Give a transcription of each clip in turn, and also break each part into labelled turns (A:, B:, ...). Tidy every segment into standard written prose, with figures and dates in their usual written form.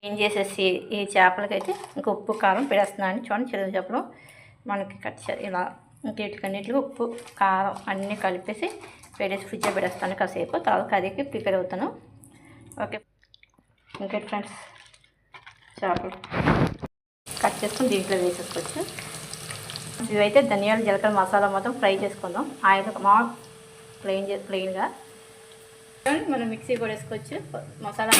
A: ఏం చేసేసి ఈ చేపలకైతే ఇంకా ఉప్పు కారం పెడేస్తున్నాను. చూడండి చిన్న చేపలు మనకి కట్ ఇలా ఇంకెటికన్నిటికి ఉప్పు కారం అన్నీ కలిపేసి పెట్టేసి ఫ్రిడ్జ్లో పెడేస్తాను కాసేపు. తర్వాత కర్రీకి ప్రిపేర్ అవుతాను. ఓకే ఇంకే ఫ్రెండ్స్, చేపలు కట్ చేసుకుని దీంట్లో వేసేసుకోవచ్చు. ఇవైతే ధనియాలు జీలకర్ర మసాలా మొత్తం ఫ్రై చేసుకుందాం. ఆయిల్ ప్లెయిన్గా మనం మిక్సీ కూడా వేసుకోవచ్చు. మసాలా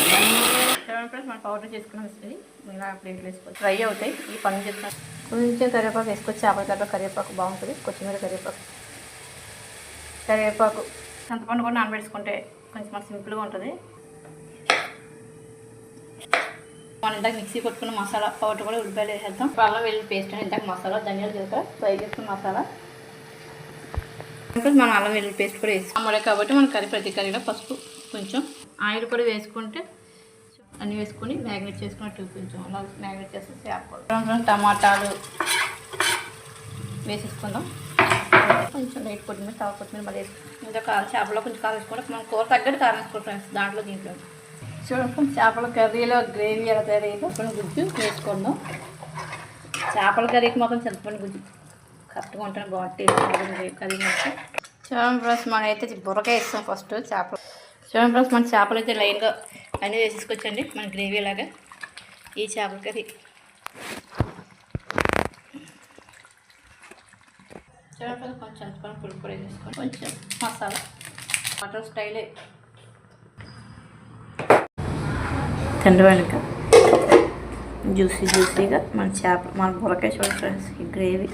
A: మనం పౌడర్ చేసుకుని వస్తుంది. ఇలా ప్లేట్లు వేసుకోవచ్చు. ఫ్రై అవుతాయి. ఈ పని చేస్తాం. కొంచెం కరివేపాకు వేసుకోవచ్చు. చేపల కరివేపాకు బాగుంటుంది. కొత్తిమీర కరివేపాకు చింతపండు కూడా నానబెట్టుకుంటే కొంచెం మనకు సింపుల్గా ఉంటుంది. మనం ఇందాక మిక్సీ కొట్టుకున్న మసాలా పౌడర్ కూడా ఉల్లిపాయలు వేసేద్దాం. అల్లం వెల్లుల్లి పేస్ట్ అని ఇందాక మసాలా ధనియాలు జీలకర్ర ఫ్రై చేసుకున్న మసాలా మనం అల్లం వెల్లుల్లి పేస్ట్ కూడా వేసుకోవాలి కాబట్టి మన ప్రతి కర్రీలో పసుపు కొంచెం ఆయిల్ కూడా వేసుకుంటే అన్నీ వేసుకొని మ్యాగ్నేట్ చేసుకున్నట్టు కొంచెం అలా మ్యాగ్నేట్ చేస్తే చేప టమాటాలు వేసేసుకుందాం. కొంచెం లైట్ కొట్టిమీర కొత్తిమీర మళ్ళీ వేసుకుంటాం. ఇంకా చేపలో కొంచెం కారం వేసుకుంటాం. మనం కూర తగ్గట్టు కారం వేసుకుంటాం దాంట్లో దీంట్లో. చూడండి చేపల కర్రీలో గ్రేవీ ఎలా తయారైందో కొంచెం గుజ్జు వేసుకుందాం. చేపల కర్రీకి మాత్రం చింతపండు గుజ్జు కరెక్ట్గా ఉంటుంది. బాగుంటుంది కర్రీ మొత్తం. చూడండి ఫ్రెండ్స్, మనం అయితే బుర్రకాయ వేస్తాం ఫస్ట్ చేపలు. చూడండి ఫ్రెండ్స్, మన చేపలు అయితే లైన్గా అన్నీ వేసేసుకొచ్చండి మన గ్రేవీ లాగా ఈ చేపల కర్రీ. చూడండి ఫ్రెండ్స్, కొంచెం చింతపండు పులుపు కూడా వేసేసుకోండి. కొంచెం మసాలా మటన్ స్టైలే తండ్రి వెనక జ్యూసీగా మన చేప మన బుర్రకాయ చూడండి ఫ్రెండ్స్. ఈ గ్రేవీ